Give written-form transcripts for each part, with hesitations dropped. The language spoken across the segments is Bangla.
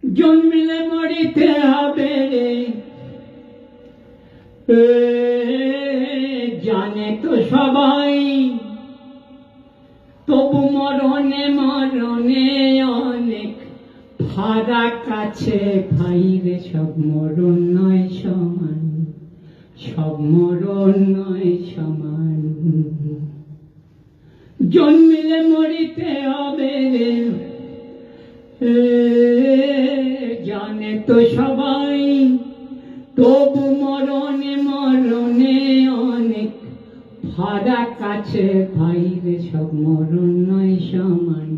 জন্মিলে মরিতে হবে রে, জানে তো সবাই, তবু মরণে মরণে অনেক ফারাক আছে ভাই রে। সব মরণ নয় সমান, সব মরণ নয় সমান। জন্মিলে মরিতে হবে রে, জানে তো সবাই, তবু মরণে মরণে অনেক ফারাক আছে ভাই রে। সব মরণ নয় সমান,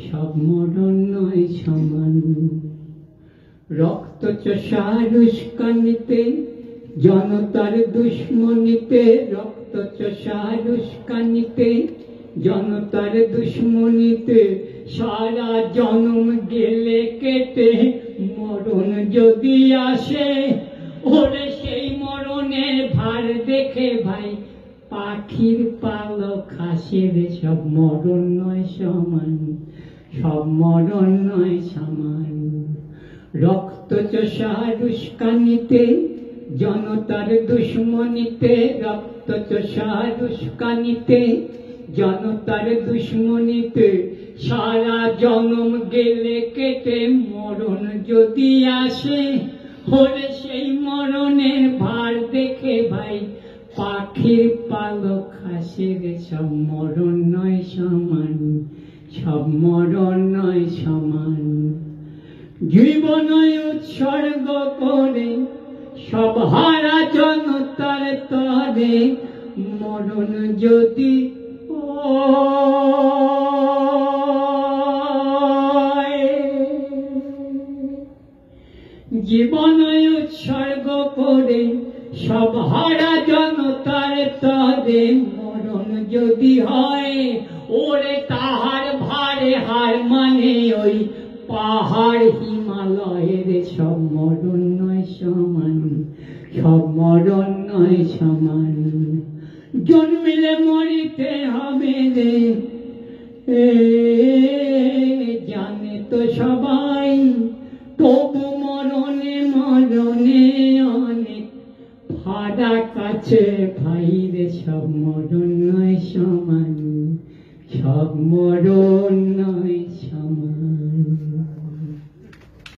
সব মরণ নয় সমান। রক্ত চষার উস্কানিতে, জনতার দুশ্মনীতে, রক্ত চষার উস্কানিতে, জনতার দুশ্মনীতে সারা জনম গেলে কেটে, মরণ যদি আসে ওরে সেই মরণের ভার দেখে ভাই পাখির পালক হাসে রে। সব মরণ নয় সমান, সব মরণ নয় সমান। রক্ত চষার উস্কানিতে, জনতার দুশ্মনীতে, রক্ত চষার উস্কানিতে, জনতার দুশ্মনীতে সারা জনম গেলে কেটে, মরণ যদি আসে ওরে সেই মরণের ভার দেখে ভাই পাখির পালক হাসে রে। সব মরণ নয় সমান, সব মরণ নয় সমান। জীবন উৎসর্গ করে সব হারা জনতার তরে, মরণ যদি জীবন উৎসর্গ করে সব হারা জনতার তরে, মরণ যদি হয় ওরে তাহার ভারে হার মানে ওই পাহাড় হিমালয়ের। সব মরণ নয় সমান, সব মরণ নয় সমান। জন্মিলে মরিতে হবে রে, জানে তো সবাই, তবু মরণে মরণে অনেক ফারাক আছে ভাই